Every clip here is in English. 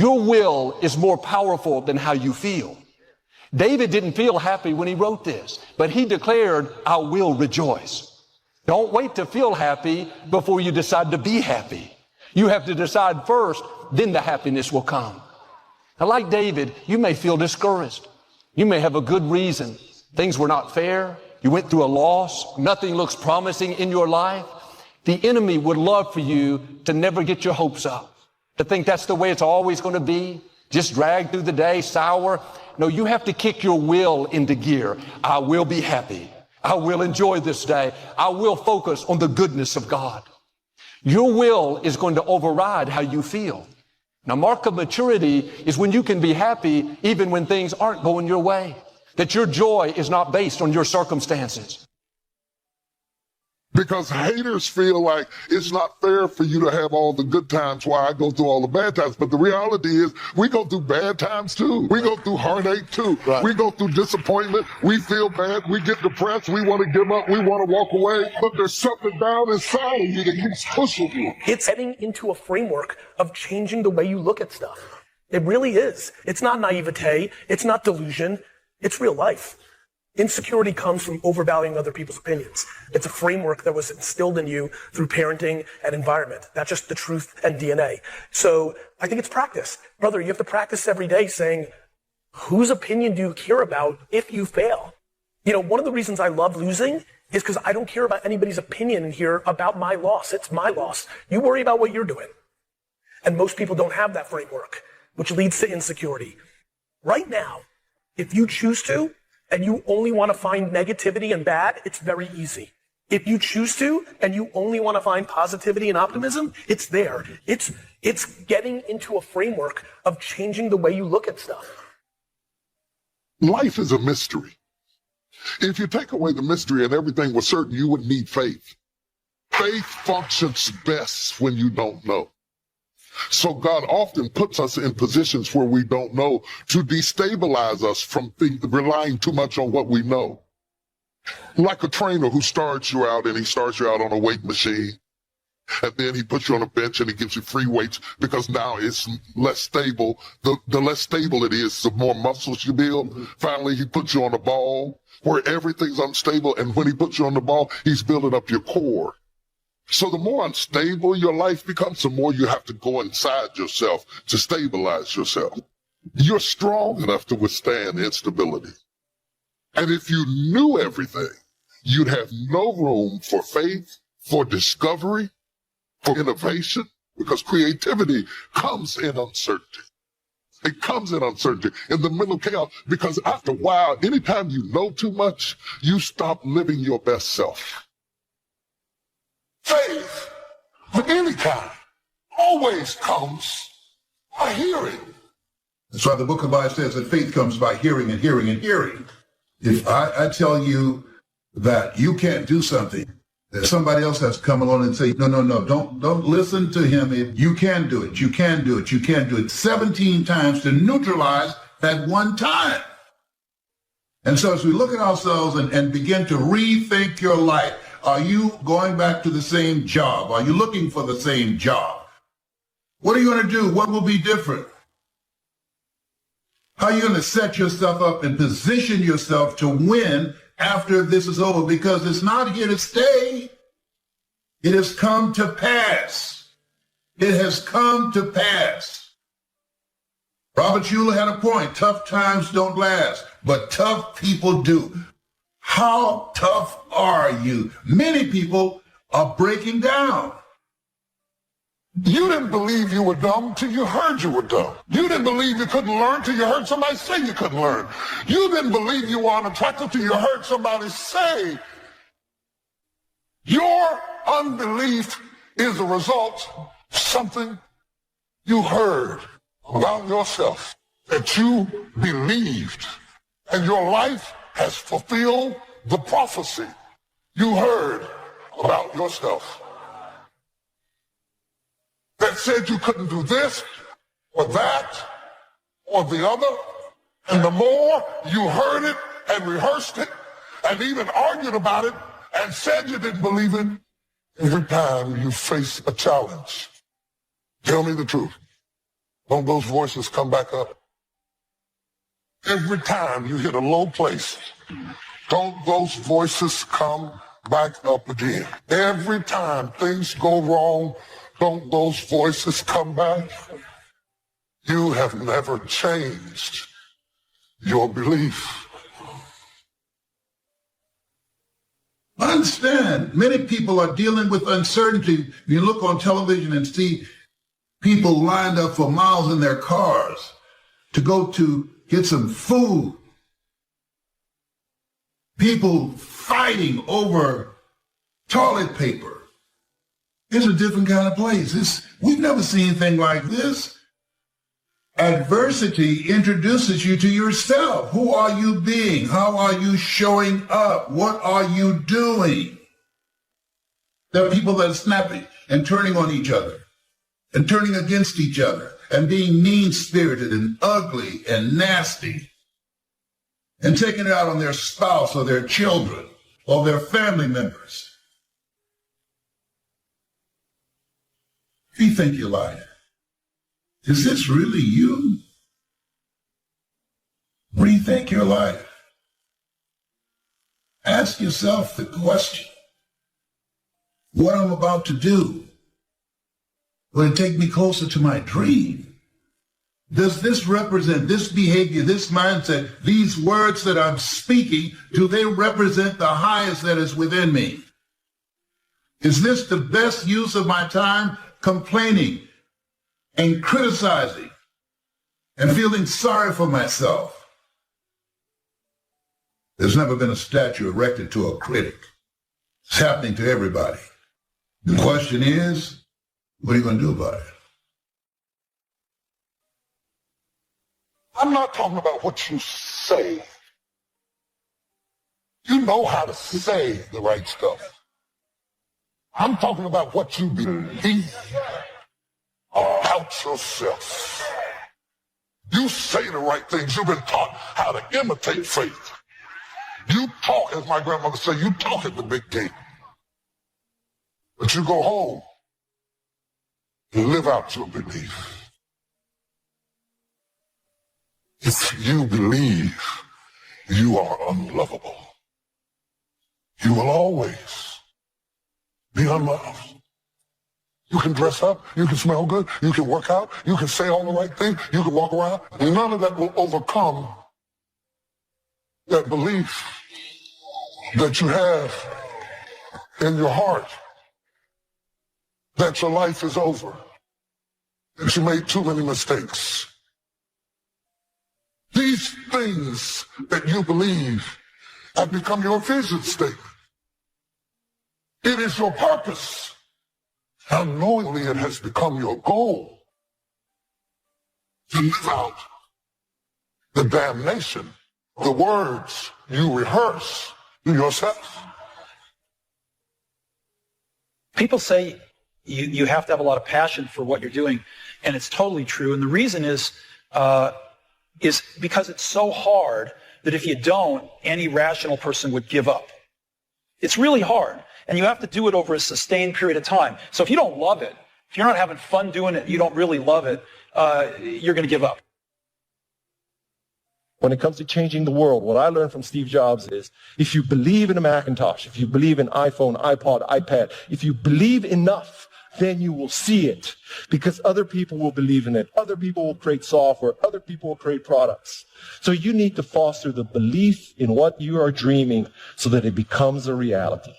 Your will is more powerful than how you feel. David didn't feel happy when he wrote this, but he declared, I will rejoice. Don't wait to feel happy before you decide to be happy. You have to decide first, then the happiness will come. Now, like David, you may feel discouraged. You may have a good reason. Things were not fair. You went through a loss. Nothing looks promising in your life. The enemy would love for you to never get your hopes up, to think that's the way it's always going to be, just drag through the day, sour. No, you have to kick your will into gear. I will be happy. I will enjoy this day. I will focus on the goodness of God. Your will is going to override how you feel. Now, mark of maturity is when you can be happy even when things aren't going your way, that your joy is not based on your circumstances. Because haters feel like it's not fair for you to have all the good times while I go through all the bad times. But the reality is we go through bad times too. We go through heartache too. Right. We go through disappointment. We feel bad. We get depressed. We want to give up. We want to walk away. But there's something down inside of you that keeps pushing you. It's heading into a framework of changing the way you look at stuff. It really is. It's not naivete. It's not delusion. It's real life. Insecurity comes from overvaluing other people's opinions. It's a framework that was instilled in you through parenting and environment. That's just the truth and DNA. So I think it's practice. Brother, you have to practice every day saying, whose opinion do you care about if you fail? You know, one of the reasons I love losing is because I don't care about anybody's opinion in here about my loss. It's my loss. You worry about what you're doing. And most people don't have that framework, which leads to insecurity. Right now, if you choose to, and you only want to find negativity and bad, it's very easy. If you choose to, and you only want to find positivity and optimism, it's there. It's getting into a framework of changing the way you look at stuff. Life is a mystery. If you take away the mystery and everything was certain, you would need faith. Faith functions best when you don't know. So God often puts us in positions where we don't know to destabilize us from relying too much on what we know. Like a trainer who starts you out and he starts you out on a weight machine. And then he puts you on a bench and he gives you free weights because now it's less stable. The less stable it is, the more muscles you build. Finally, he puts you on a ball where everything's unstable. And when he puts you on the ball, he's building up your core. So the more unstable your life becomes, the more you have to go inside yourself to stabilize yourself. You're strong enough to withstand instability. And if you knew everything, you'd have no room for faith, for discovery, for innovation, because creativity comes in uncertainty. It comes in uncertainty, in the middle of chaos, because after a while, anytime you know too much, you stop living your best self. Faith, of any kind, always comes by hearing. That's why the book of the Bible says that faith comes by hearing and hearing and hearing. If I tell you that you can't do something, that somebody else has to come along and say, no, don't listen to him. If you can do it, you can do it, you can do it 17 times to neutralize that one time. And so as we look at ourselves and begin to rethink your life, are you going back to the same job? Are you looking for the same job? What are you going to do? What will be different? How are you going to set yourself up and position yourself to win after this is over? Because it's not here to stay. It has come to pass. It has come to pass. Robert Schuller had a point. Tough times don't last, but tough people do. How tough are you? Many people are breaking down. You didn't believe you were dumb till you heard you were dumb. You didn't believe you couldn't learn till you heard somebody say you couldn't learn. You didn't believe you were unattractive till you heard somebody say. Your unbelief is a result of something you heard about yourself that you believed, and your life has fulfilled the prophecy you heard about yourself that said you couldn't do this or that or the other. And the more you heard it and rehearsed it and even argued about it and said you didn't believe it, every time you face a challenge, tell me the truth. Don't those voices come back up? Every time you hit a low place, don't those voices come back up again? Every time things go wrong, don't those voices come back? You have never changed your belief. I understand. Many people are dealing with uncertainty. You look on television and see people lined up for miles in their cars to go to get some food. People fighting over toilet paper. It's a different kind of place. We've never seen anything like this. Adversity introduces you to yourself. Who are you being? How are you showing up? What are you doing? There are people that are snapping and turning on each other and turning against each other and being mean-spirited and ugly and nasty and taking it out on their spouse or their children or their family members. Rethink your life. Is this really you? Rethink your life. Ask yourself the question, what I'm about to do, will it take me closer to my dream? Does this represent, this behavior, this mindset, these words that I'm speaking, do they represent the highest that is within me? Is this the best use of my time complaining and criticizing and feeling sorry for myself? There's never been a statue erected to a critic. It's happening to everybody. The question is, what are you going to do about it? I'm not talking about what you say. You know how to say the right stuff. I'm talking about what you believe about yourself. You say the right things. You've been taught how to imitate faith. You talk, as my grandmother said, you talk at the big game. But you go home and live out your belief. If you believe you are unlovable, you will always be unloved. You can dress up, you can smell good, you can work out, you can say all the right things, you can walk around, and none of that will overcome that belief that you have in your heart that your life is over, that you made too many mistakes. These things that you believe have become your vision statement. It is your purpose. Unknowingly, it has become your goal to live out the damnation, the words you rehearse to yourself. People say you have to have a lot of passion for what you're doing, and it's totally true. And the reason is because it's so hard that if you don't, any rational person would give up. It's really hard, and you have to do it over a sustained period of time. So if you don't love it, if you're not having fun doing it, you don't really love it, you're going to give up. When it comes to changing the world, what I learned from Steve Jobs is, if you believe in a Macintosh, if you believe in iPhone, iPod, iPad, if you believe enough, then you will see it, because other people will believe in it. Other people will create software. Other people will create products. So you need to foster the belief in what you are dreaming so that it becomes a reality,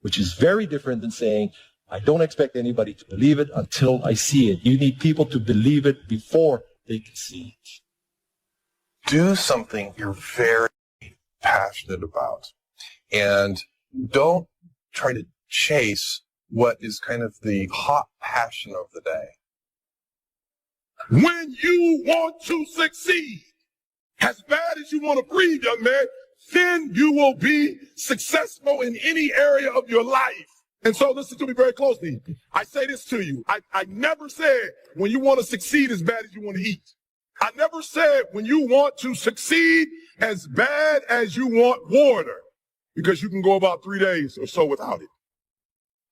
which is very different than saying, I don't expect anybody to believe it until I see it. You need people to believe it before they can see it. Do something you're very passionate about, and don't try to chase what is kind of the hot passion of the day. When you want to succeed, as bad as you want to breathe, young man, then you will be successful in any area of your life. And so listen to me very closely. I say this to you. I never said when you want to succeed as bad as you want to eat. I never said when you want to succeed as bad as you want water, because you can go about 3 days or so without it.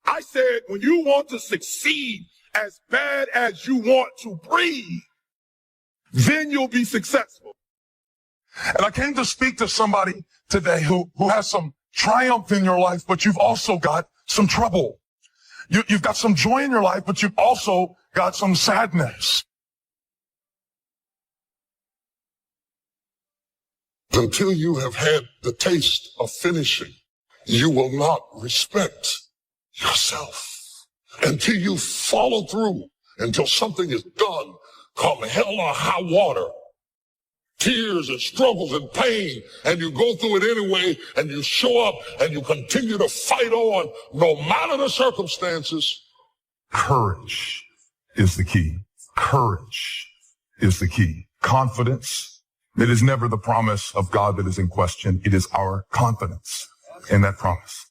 I said when you want to succeed as bad as you want to breathe, then you'll be successful. And I came to speak to somebody today who has some triumph in your life, but you've also got some trouble. You've got some joy in your life, but you've also got some sadness. Until you have had the taste of finishing, you will not respect yourself. Until you follow through, until something is done, come hell or high water, tears and struggles and pain, and you go through it anyway, and you show up, and you continue to fight on, no matter the circumstances. Courage is the key. Courage is the key. Confidence. It is never the promise of God that is in question. It is our confidence in that promise.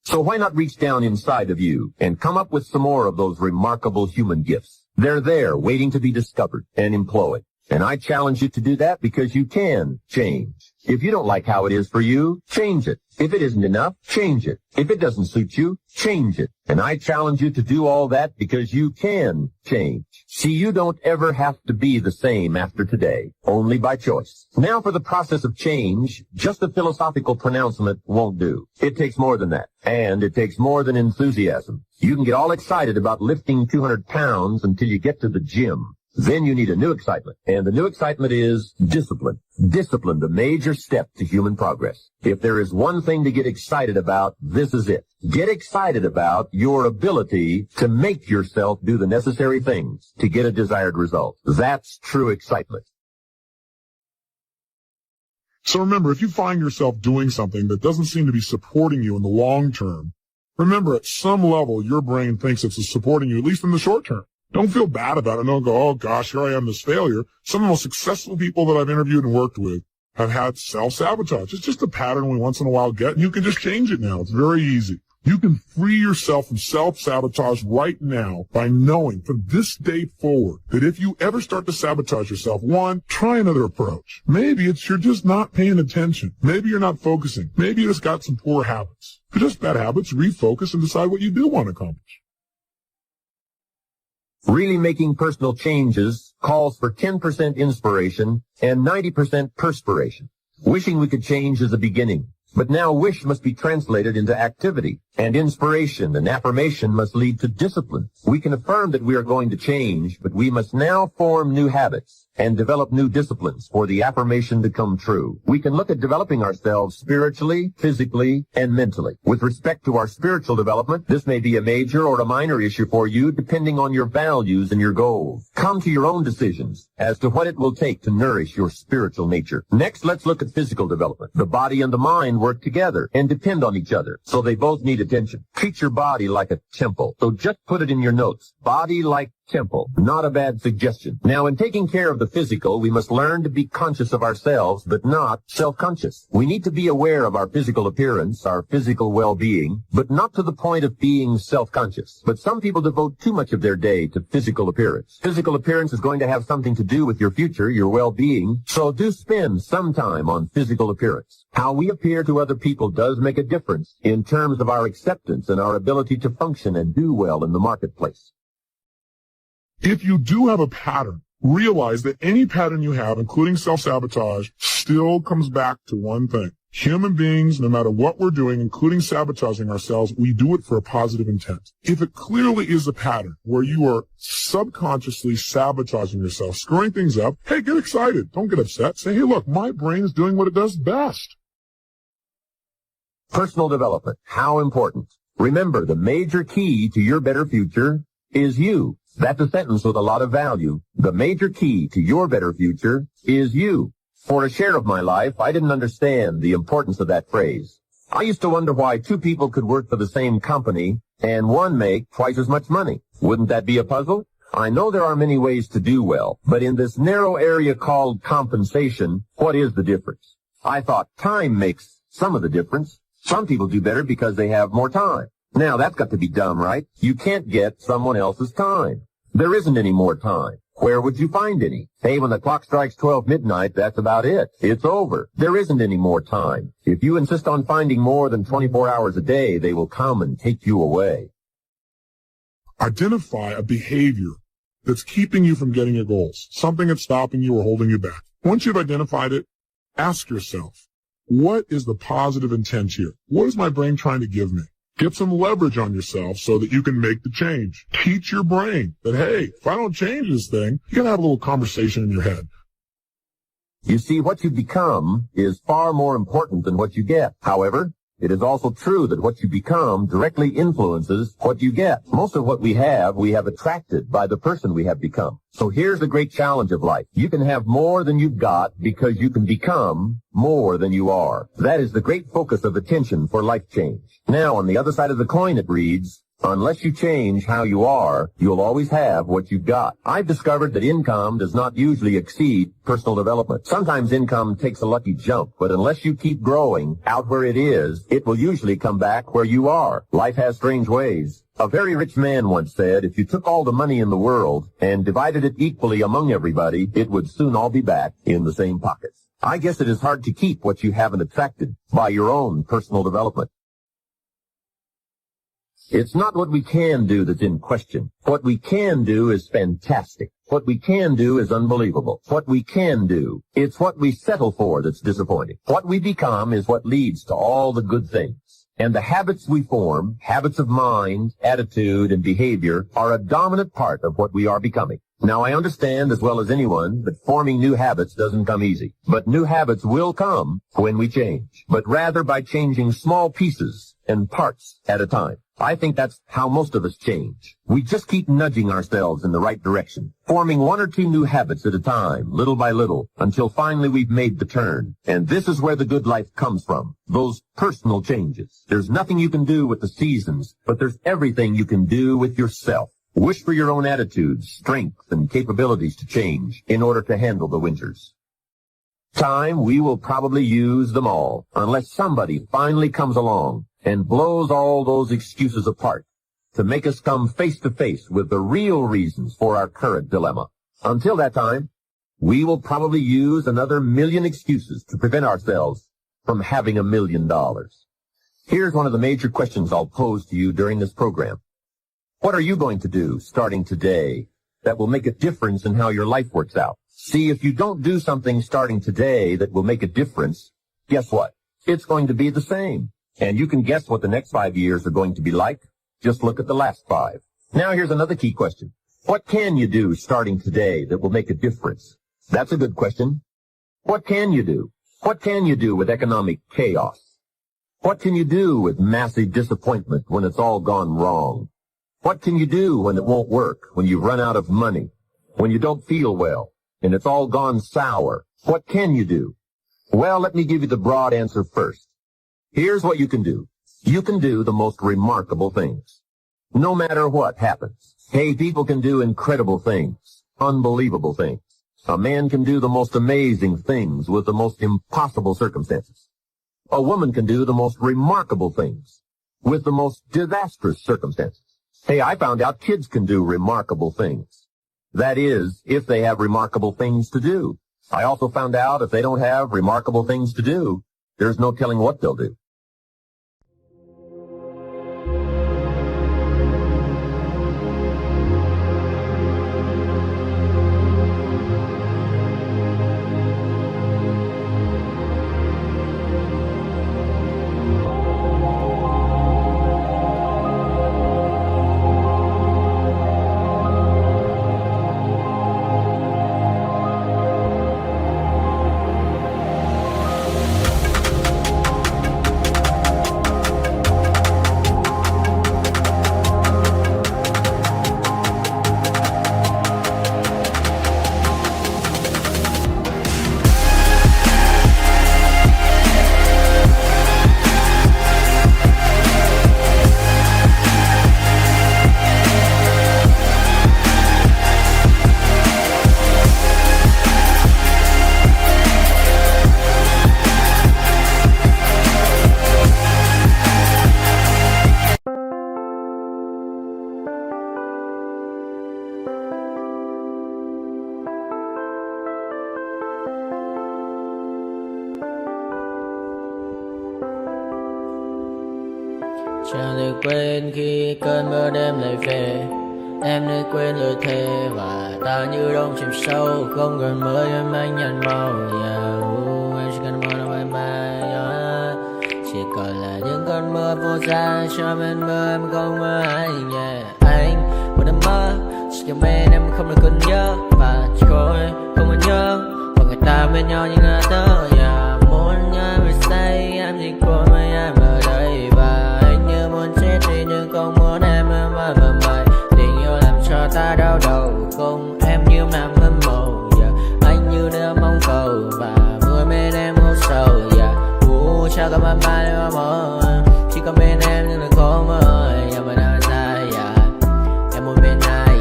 So why not reach down inside of you and come up with some more of those remarkable human gifts? They're there waiting to be discovered and employed. And I challenge you to do that because you can change. If you don't like how it is for you, change it. If it isn't enough, change it. If it doesn't suit you, change it. And I challenge you to do all that because you can change. See, you don't ever have to be the same after today, only by choice. Now for the process of change, just a philosophical pronouncement won't do. It takes more than that. And it takes more than enthusiasm. You can get all excited about lifting 200 pounds until you get to the gym. Then you need a new excitement. And the new excitement is discipline. Discipline, the major step to human progress. If there is one thing to get excited about, this is it. Get excited about your ability to make yourself do the necessary things to get a desired result. That's true excitement. So remember, if you find yourself doing something that doesn't seem to be supporting you in the long term, remember at some level your brain thinks it's supporting you, at least in the short term. Don't feel bad about it. Don't go, oh gosh, here I am, this failure. Some of the most successful people that I've interviewed and worked with have had self-sabotage. It's just a pattern we once in a while get, and you can just change it now. It's very easy. You can free yourself from self-sabotage right now by knowing from this day forward that if you ever start to sabotage yourself, one, try another approach. Maybe it's you're just not paying attention. Maybe you're not focusing. Maybe you just got some poor habits. If just bad habits, refocus and decide what you do want to accomplish. Really making personal changes calls for 10% inspiration and 90% perspiration. Wishing we could change is a beginning, but now wish must be translated into activity, and inspiration and affirmation must lead to discipline. We can affirm that we are going to change, but we must now form new habits and develop new disciplines for the affirmation to come true. We can look at developing ourselves spiritually, physically, and mentally. With respect to our spiritual development, this may be a major or a minor issue for you depending on your values and your goals. Come to your own decisions as to what it will take to nourish your spiritual nature. Next, let's look at physical development. The body and the mind work together and depend on each other, so they both need attention. Treat your body like a temple. So just put it in your notes. Body like temple. Not a bad suggestion. Now, in taking care of the physical, we must learn to be conscious of ourselves, but not self-conscious. We need to be aware of our physical appearance, our physical well-being, but not to the point of being self-conscious. But some people devote too much of their day to physical appearance. Physical appearance is going to have something to do with your future, your well-being, so do spend some time on physical appearance. How we appear to other people does make a difference in terms of our acceptance and our ability to function and do well in the marketplace. If you do have a pattern, realize that any pattern you have, including self-sabotage, still comes back to one thing. Human beings, no matter what we're doing, including sabotaging ourselves, we do it for a positive intent. If it clearly is a pattern where you are subconsciously sabotaging yourself, screwing things up, hey, get excited. Don't get upset. Say, hey, look, my brain is doing what it does best. Personal development. How important. Remember, the major key to your better future is you. That's a sentence with a lot of value. The major key to your better future is you. For a share of my life, I didn't understand the importance of that phrase. I used to wonder why two people could work for the same company and one make twice as much money. Wouldn't that be a puzzle? I know there are many ways to do well, but in this narrow area called compensation, what is the difference? I thought time makes some of the difference. Some people do better because they have more time. Now, that's got to be dumb, right? You can't get someone else's time. There isn't any more time. Where would you find any? Hey, when the clock strikes 12 midnight, that's about it. It's over. There isn't any more time. If you insist on finding more than 24 hours a day, they will come and take you away. Identify a behavior that's keeping you from getting your goals, something that's stopping you or holding you back. Once you've identified it, ask yourself, what is the positive intent here? What is my brain trying to give me? Get some leverage on yourself so that you can make the change. Teach your brain that, hey, if I don't change this thing, you can have a little conversation in your head. You see, what you become is far more important than what you get. However, it is also true that what you become directly influences what you get. Most of what we have attracted by the person we have become. So here's the great challenge of life. You can have more than you've got because you can become more than you are. That is the great focus of attention for life change. Now, on the other side of the coin, it reads, unless you change how you are, you'll always have what you've got. I've discovered that income does not usually exceed personal development. Sometimes income takes a lucky jump, but unless you keep growing out where it is, it will usually come back where you are. Life has strange ways. A very rich man once said, if you took all the money in the world and divided it equally among everybody, it would soon all be back in the same pockets. I guess it is hard to keep what you haven't attracted by your own personal development. It's not what we can do that's in question. What we can do is fantastic. What we can do is unbelievable. What we can do, it's what we settle for that's disappointing. What we become is what leads to all the good things. And the habits we form, habits of mind, attitude, and behavior, are a dominant part of what we are becoming. Now, I understand as well as anyone that forming new habits doesn't come easy. But new habits will come when we change, but rather by changing small pieces and parts at a time. I think that's how most of us change. We just keep nudging ourselves in the right direction, forming one or two new habits at a time, little by little, until finally we've made the turn. And this is where the good life comes from, those personal changes. There's nothing you can do with the seasons, but there's everything you can do with yourself. Wish for your own attitudes, strength, and capabilities to change in order to handle the winters. Time, we will probably use them all, unless somebody finally comes along and blows all those excuses apart to make us come face to face with the real reasons for our current dilemma. Until that time, we will probably use another million excuses to prevent ourselves from having $1 million. Here's one of the major questions I'll pose to you during this program. What are you going to do starting today that will make a difference in how your life works out? See, if you don't do something starting today that will make a difference, guess what? It's going to be the same. And you can guess what the next 5 years are going to be like. Just look at the last 5. Now here's another key question. What can you do starting today that will make a difference? That's a good question. What can you do? What can you do with economic chaos? What can you do with massive disappointment when it's all gone wrong? What can you do when it won't work, when you run out of money, when you don't feel well, and it's all gone sour? What can you do? Well, let me give you the broad answer first. Here's what you can do. You can do the most remarkable things, no matter what happens. Hey, people can do incredible things, unbelievable things. A man can do the most amazing things with the most impossible circumstances. A woman can do the most remarkable things with the most disastrous circumstances. Hey, I found out kids can do remarkable things. That is, if they have remarkable things to do. I also found out if they don't have remarkable things to do, there's no telling what they'll do. Chẳng được quên khi cơn mưa đêm lại về, Em đã quên lời thề và ta như đông chìm sâu. Không cần mơ em anh nhận màu. Em chỉ cần mơ đâu em bay. Chỉ còn là những cơn mưa vô giá cho bên mơ em không mơ ai. Anh vẫn đang mơ, chỉ cần bên em không được cần nhớ. Và chỉ có em không còn nhớ. Và người ta bên nhau như ngã tớ. Muốn nhớ về say em chỉ có mấy em ở đây. Và anh như muốn chết đi nhưng không muốn em mơ mày. Tình yêu làm cho ta đau đầu. Không em như nằm mơ màu. Anh như đứa mong cầu và vui bên em ngủ sầu. Chào các bạn mai để mà mơ. Chỉ có bên em nhưng đừng có mơ. Em vẫn đang dài em muốn bên ai.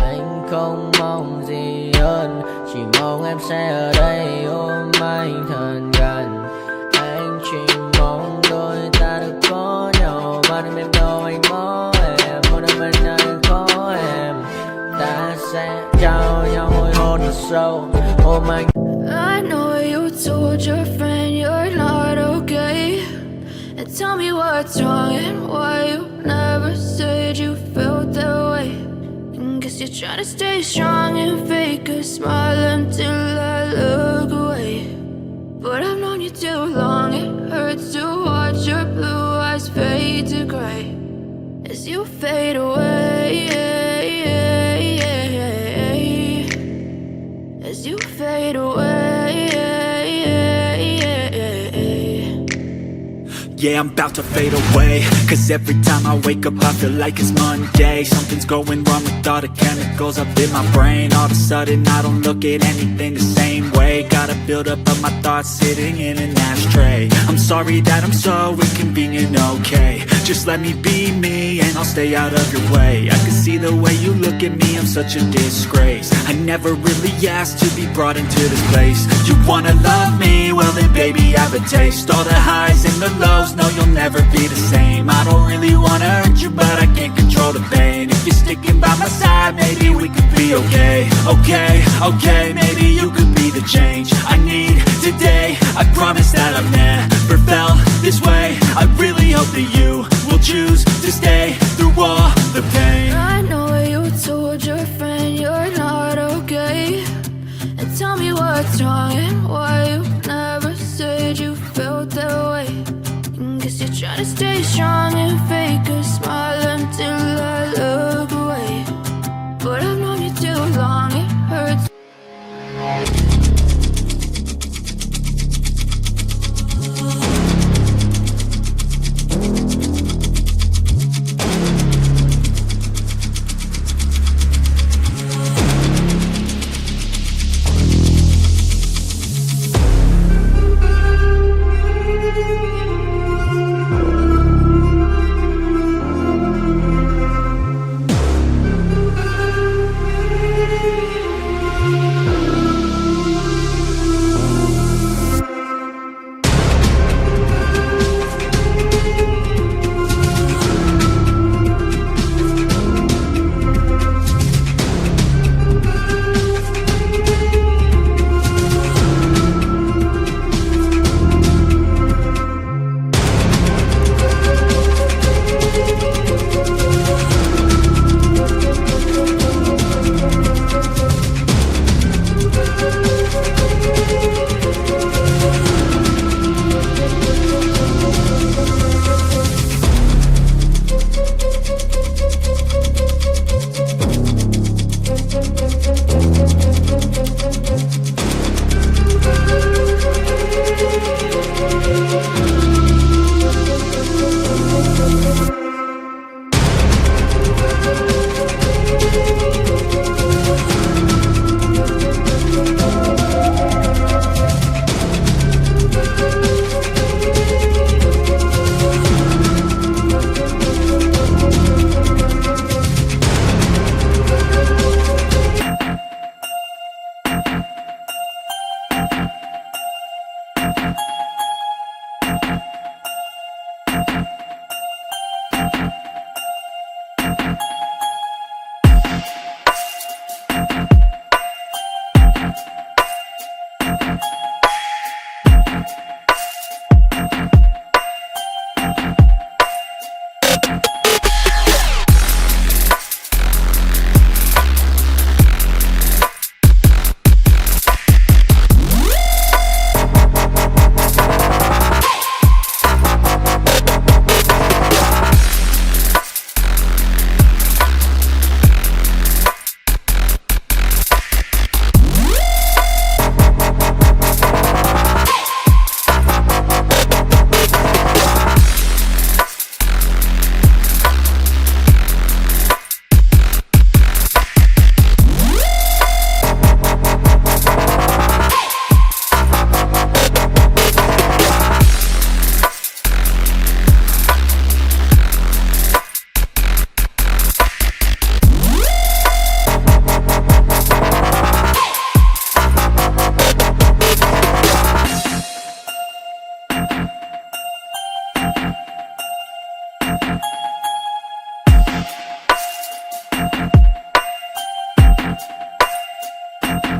Anh không mong gì hơn, chỉ mong em sẽ ở đây ôm anh thật gần. Anh chỉ mong đôi ta được có nhau. Mà đừng em đâu anh có em. Muốn ở bên anh có em. Ta sẽ trao nhau môi hôn thật sâu. Ôm anh. I know you told your friend you're not okay, and tell me what's wrong and why you never said you felt that way. And guess you're trying to stay strong and fake a smile until I look away. But I've known you too long, it hurts to watch your blue eyes fade to gray as you fade away. As you fade away. Yeah, I'm about to fade away. Cause every time I wake up I feel like it's Monday. Something's going wrong with all the chemicals up in my brain. All of a sudden I don't look at anything the same way. Gotta build up of my thoughts sitting in an ashtray. I'm sorry that I'm so inconvenient, okay. Just let me be me and I'll stay out of your way. I can see the way you look at me, I'm such a disgrace. I never really asked to be brought into this place. You wanna love me? Well then baby I have a taste. All the highs and the lows, no you'll never be the same. I don't really wanna hurt you but I can't control the pain. If you're sticking by my side maybe we could be okay. Okay, maybe you could be the change I need today. I promise that I've never felt this way. I really hope that you will choose to stay through all the pain. I know you told your friend you're not okay, and tell me what's wrong and why you never said you felt that way. And guess you're trying to stay strong and fake a smile until I look away. But I've known you too long, it hurts.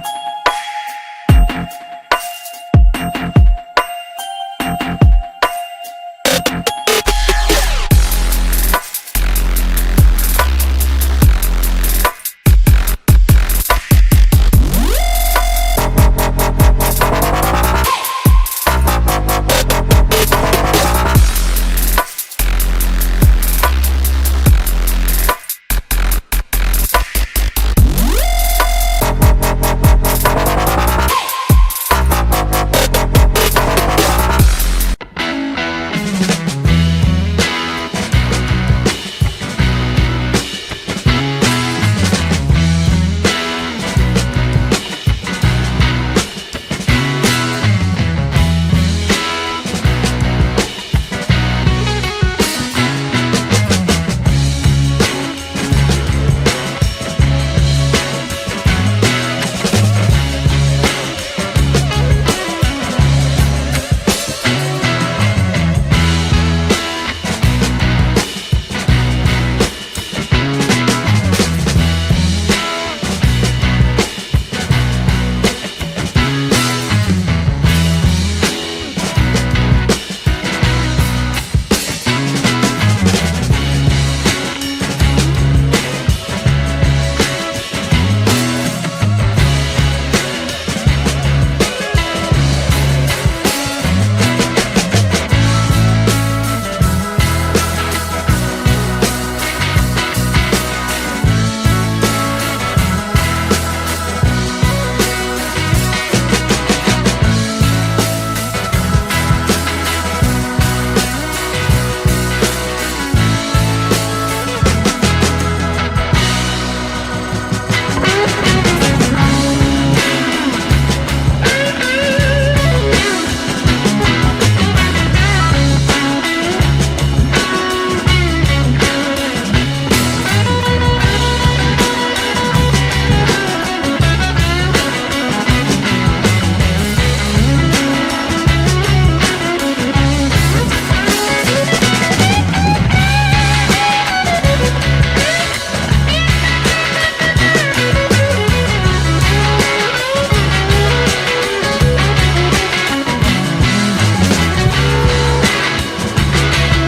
you.